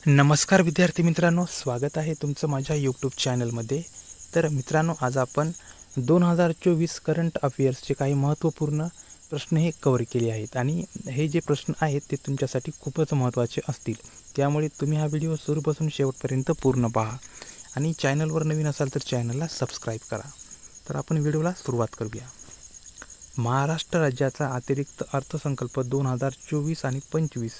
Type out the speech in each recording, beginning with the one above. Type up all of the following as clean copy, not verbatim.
नमस्कार विद्यार्थी मित्रांनो, स्वागत आहे तुमचं माझ्या यूट्यूब चॅनलमध्ये. तर मित्रांनो, आज आपण 2024 करंट अफेअर्सचे काही महत्त्वपूर्ण प्रश्न हे कव्हर केले आहेत आणि हे जे प्रश्न आहेत ते तुमच्यासाठी खूपच महत्त्वाचे असतील. त्यामुळे तुम्ही हा व्हिडिओ सुरूपासून शेवटपर्यंत पूर्ण पहा आणि चॅनलवर नवीन असाल तर चॅनलला सबस्क्राईब करा. तर आपण व्हिडिओला सुरुवात करूया. महाराष्ट्र राज्याचा अतिरिक्त अर्थसंकल्प 2024 आणि 25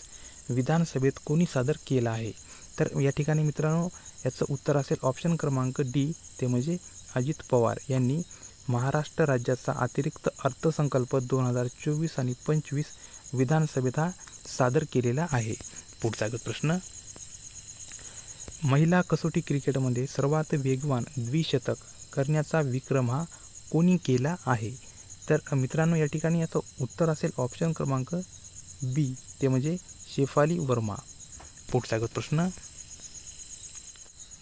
विधानसभेत कोणी सादर केला आहे? तर या ठिकाणी मित्रांनो, याचं उत्तर असेल ऑप्शन क्रमांक डी, ते म्हणजे अजित पवार यांनी महाराष्ट्र राज्याचा अतिरिक्त अर्थसंकल्प 2024 आणि 25 विधानसभेत हा सादर केलेला आहे. पुढचा प्रश्न, महिला कसोटी क्रिकेटमध्ये सर्वात वेगवान द्विशतक करण्याचा विक्रम हा कोणी केला आहे? तर मित्रांनो, या ठिकाणी याचं उत्तर असेल ऑप्शन क्रमांक बी, ते म्हणजे शेफाली वर्मा. पुढचा प्रश्न,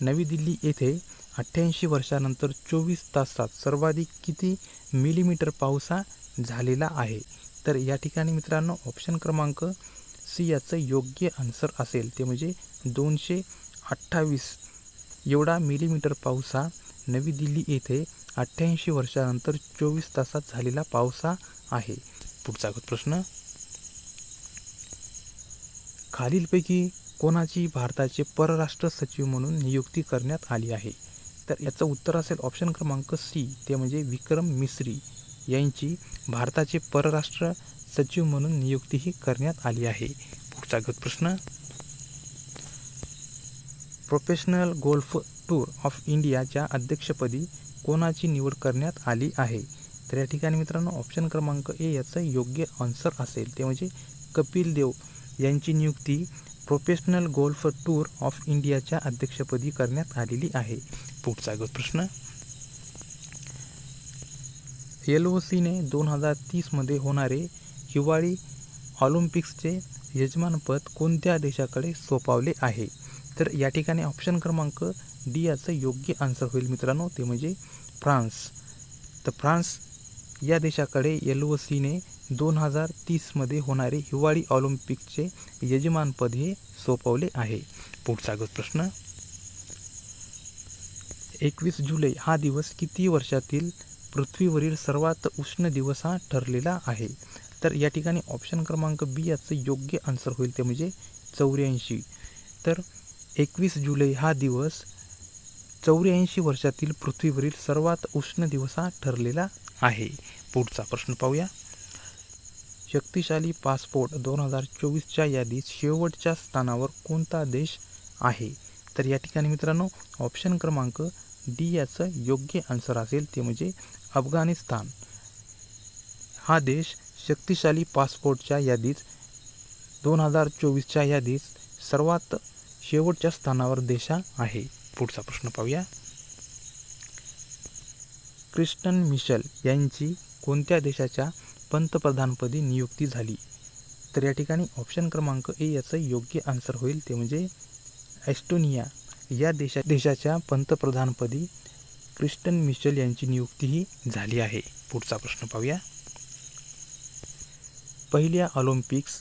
नवी दिल्ली येथे 88 वर्षानंतर 24 तासात सर्वाधिक किती मिलीमीटर पाऊस हा झालेला आहे? तर या ठिकाणी मित्रांनो, ऑप्शन क्रमांक सी याचं योग्य आन्सर असेल, ते म्हणजे 228 एवढा मिलीमीटर पाऊस हा नवी दिल्ली येथे 88 वर्षानंतर 24 तासात झालेला पाऊस हा आहे. पुढचा प्रश्न, खालीलपैकी कोणाची भारताचे परराष्ट्र सचिव म्हणून नियुक्ती करण्यात आली आहे? तर याचं उत्तर असेल ऑप्शन क्रमांक सी, ते म्हणजे विक्रम मिस्री यांची भारताचे परराष्ट्र सचिव म्हणून नियुक्तीही करण्यात आली आहे. पुढचा प्रश्न, प्रोफेशनल गोल्फ टूर ऑफ इंडियाच्या अध्यक्षपदी कोणाची निवड करण्यात आली आहे? तर या ठिकाणी मित्रांनो, ऑप्शन क्रमांक ए याचं योग्य आन्सर असेल, ते म्हणजे कपिल देव यांची नियुक्ती प्रोफेशनल गोल्फ टूर ऑफ इंडियाच्या अध्यक्षपदी करण्यात आलेली आहे. पुढचा प्रश्न, LOCने 2030मध्ये होणारे हिवाळी ऑलिम्पिक्सचे यजमानपद कोणत्या देशाकडे सोपवले आहे? तर या ठिकाणी ऑप्शन क्रमांक डी याचं योग्य आन्सर होईल मित्रांनो, ते म्हणजे फ्रान्स. तर फ्रान्स या देशाकडे LOCने 2030मध्ये होणारे हिवाळी ऑलिम्पिकचे यजमानपद हे सोपवले आहे. पुढचा प्रश्न, 21 जुलै हा दिवस किती वर्षातील पृथ्वीवरील सर्वात उष्ण दिवस हा ठरलेला आहे? तर या ठिकाणी ऑप्शन क्रमांक बी याचं योग्य आन्सर होईल, ते म्हणजे 84. तर 21 जुलै हा दिवस 84 वर्षातील पृथ्वीवरील सर्वात उष्ण दिवस हा ठरलेला आहे. पुढचा प्रश्न पाहूया. शक्तिशाली पासपोर्ट 2024च्या यादीत शेवटच्या स्थानावर कोणता देश आहे? तर या ठिकाणी मित्रांनो, ऑप्शन क्रमांक डी याचं योग्य आन्सर असेल, ते म्हणजे अफगाणिस्तान हा देश शक्तिशाली पासपोर्टच्या यादीत 2024च्या यादीत सर्वात शेवटच्या स्थानावर देश आहे. पुढचा प्रश्न पाहूया. क्रिस्टन मिशेल यांची कोणत्या देशाच्या पंतप्रधानपदी नियुक्ती झाली? तर या ठिकाणी ऑप्शन क्रमांक ए याचं योग्य आन्सर होईल, ते म्हणजे एस्टोनिया या देशाच्या पंतप्रधानपदी क्रिस्टन मिशेल यांची नियुक्तीही झाली आहे. पुढचा प्रश्न पाहूया. पहिल्या ऑलिम्पिक्स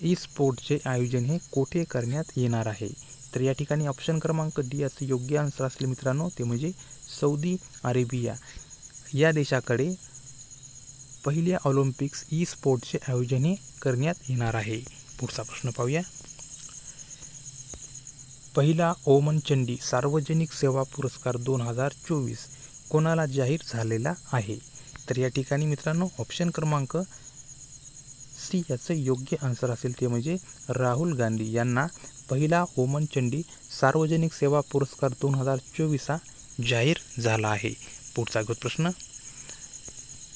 ई स्पोर्टचे आयोजन हे कोठे करण्यात येणार आहे? तर या ठिकाणी ऑप्शन क्रमांक डी याचं योग्य आन्सर असले मित्रांनो, ते म्हणजे सौदी अरेबिया या देशाकडे पहिल्या ऑलिम्पिक्स ई स्पोर्टचे आयोजन हे करण्यात येणार आहे. पुढचा प्रश्न पाहूया. पहिला ओमनचंडी सार्वजनिक सेवा पुरस्कार 2024 कोणाला जाहीर झालेला आहे? तर या ठिकाणी मित्रांनो, ऑप्शन क्रमांक सी याचं योग्य आन्सर असेल, ते म्हणजे राहुल गांधी यांना पहिला ओमनचंडी सार्वजनिक सेवा पुरस्कार 2024 हा जाहीर झाला आहे. पुढचा प्रश्न,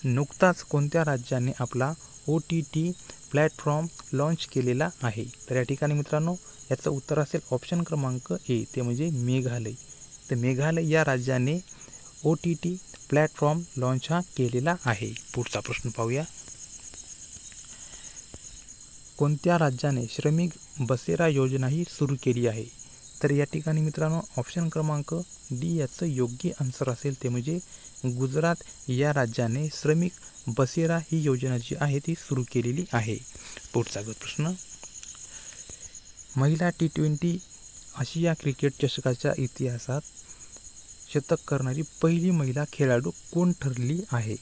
नुकताच कोणत्या राज्याने आपला OTT प्लॅटफॉर्म लॉन्च केलेला आहे? तर या ठिकाणी मित्रांनो, याचं उत्तर असेल ऑप्शन क्रमांक ए, ते म्हणजे मेघालय. तर मेघालय या राज्याने OTT प्लॅटफॉर्म लॉन्च हा केलेला आहे. पुढचा प्रश्न पाहूया. कोणत्या राज्याने श्रमिक बसेरा योजना ही सुरू केली आहे? तर या ठिकाणी मित्रांनो, ऑप्शन क्रमांक डी याचं योग्य आन्सर असेल, ते म्हणजे गुजरात या राज्याने श्रमिक बसेरा ही योजना जी आहे ती सुरू केलेली आहे. पुढचा प्रश्न, महिला T20 आशिया क्रिकेट चषकाच्या इतिहासात शतक करणारी पहिली महिला खेळाडू कोण ठरली आहे?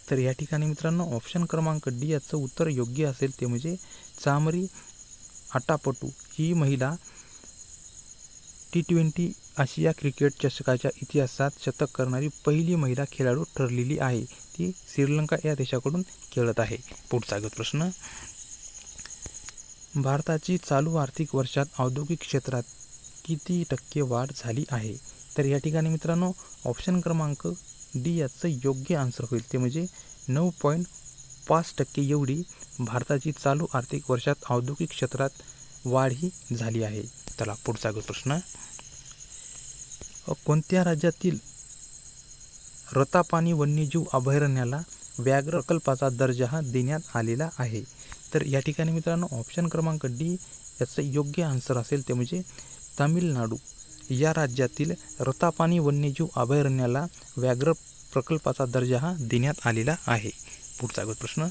तर या ठिकाणी मित्रांनो ऑप्शन क्रमांक डी याचं उत्तर योग्य असेल, ते म्हणजे चामरी आटापटू ही महिला T20 आशिया क्रिकेट चषकाच्या इतिहासात शतक करणारी पहिली महिला खेळाडू ठरलेली आहे. ती श्रीलंका या देशाकडून खेळत आहे. पुढचा प्रश्न, भारताची चालू आर्थिक वर्षात औद्योगिक क्षेत्रात किती टक्के वाढ झाली आहे? तर या ठिकाणी मित्रांनो ऑप्शन क्रमांक डी याचं योग्य आन्सर होईल, ते म्हणजे 9.5% एवढी भारताची चालू आर्थिक वर्षात औद्योगिक क्षेत्रात वाढ ही झाली आहे. चला पुढचा प्रश्न, कोणत्या राज्यातील रतापानी वन्यजीव अभयारण्याला व्याघ्र प्रकल्पाचा दर्जा देण्यात आलेला आहे? तर या ठिकाणी मित्रांनो ऑप्शन क्रमांक डी याचं योग्य आन्सर असेल, ते म्हणजे तामिळनाडू या राज्यातील रतापानी वन्यजीव अभयारण्याला व्याघ्र प्रकल्पाचा दर्जा देण्यात आलेला आहे. पुढचा प्रश्न,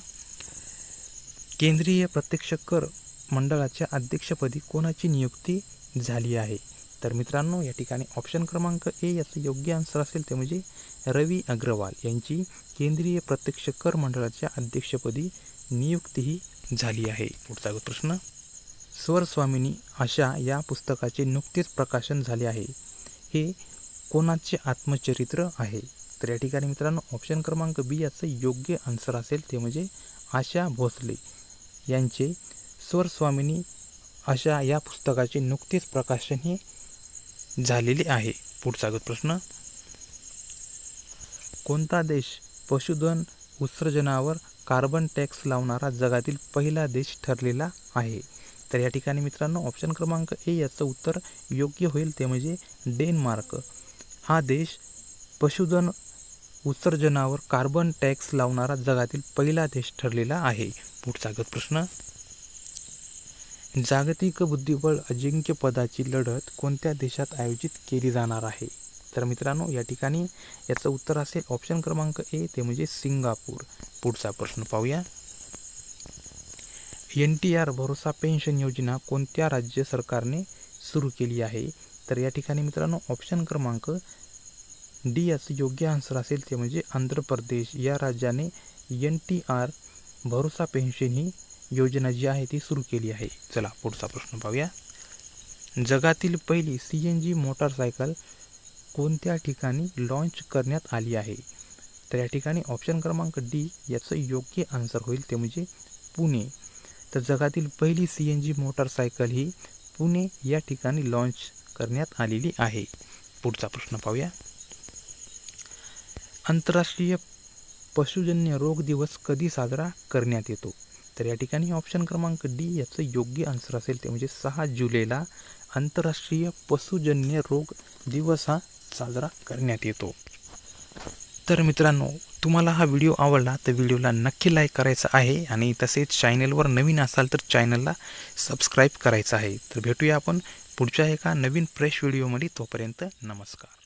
केंद्रीय प्रत्यक्ष कर मंडळाच्या अध्यक्षपदी कोणाची नियुक्ती झाली आहे? तर मित्रांनो या ठिकाणी ऑप्शन क्रमांक ए याचं योग्य आन्सर असेल, ते म्हणजे रवी अग्रवाल यांची केंद्रीय प्रत्यक्ष कर मंडळाच्या अध्यक्षपदी नियुक्तीही झाली आहे. पुढचा प्रश्न, स्वर स्वामिनी आशा या पुस्तकाचे नुकतेच प्रकाशन झाले आहे. हे कोणाचे आत्मचरित्र आहे? तर या ठिकाणी मित्रांनो ऑप्शन क्रमांक बी याचं योग्य आन्सर असेल, ते म्हणजे आशा भोसले यांचे स्वर स्वामिनी आशा या पुस्तकाचे नुकतेच प्रकाशन हे झालेले आहे. पुढचा प्रश्न, कोणता देश पशुधन उत्सर्जनावर कार्बन टॅक्स लावणारा जगातील पहिला देश ठरलेला आहे? तर या ठिकाणी मित्रांनो ऑप्शन क्रमांक ए याचं उत्तर योग्य होईल, ते म्हणजे डेन्मार्क हा देश पशुधन उत्सर्जनावर कार्बन टॅक्स लावणारा जगातील पहिला देश ठरलेला आहे. पुढचा प्रश्न, जागतिक बुद्धिबळ अजिंक्यपदाची लढत कोणत्या देशात आयोजित केली जाणार आहे? तर मित्रांनो या ठिकाणी याचं उत्तर असेल ऑप्शन क्रमांक ए, ते म्हणजे सिंगापूर. पुढचा प्रश्न पाहूया, NTR भरोसा पेन्शन योजना कोणत्या राज्य सरकारने सुरू केली आहे? तर या ठिकाणी मित्रांनो ऑप्शन क्रमांक डी याचं योग्य आन्सर असेल, ते म्हणजे आंध्र प्रदेश या राज्याने NTR भरोसा पेन्शन ही योजना जी आहे ती सुरू केली आहे. चला पुढचा प्रश्न पाहूया, जगातील पहिली CNG मोटारसायकल कोणत्या ठिकाणी लॉन्च करण्यात आली आहे? तर या ठिकाणी ऑप्शन क्रमांक डी याचं योग्य आन्सर होईल, ते म्हणजे पुणे. तर जगातील पहिली CNG मोटारसायकल ही पुणे या ठिकाणी लॉन्च करण्यात आलेली आहे. पुढचा प्रश्न पाहूया, आंतरराष्ट्रीय पशुजन्य रोग दिवस कधी साजरा करण्यात येतो? तर या ठिकाणी ऑप्शन क्रमांक डी याचं योग्य आन्सर असेल, ते म्हणजे 6 जुलैला आंतरराष्ट्रीय पशुजन्य रोग दिवस हा साजरा करण्यात येतो. तर मित्रांनो तुम्हाला हा व्हिडिओ आवडला तर व्हिडिओला नक्की लाईक करायचा आहे आणि तसेच चॅनलवर नवीन असाल तर चॅनलला सबस्क्राईब करायचं आहे. तर भेटूया आपण पुढच्या एका नवीन फ्रेश व्हिडिओमध्ये. तोपर्यंत नमस्कार.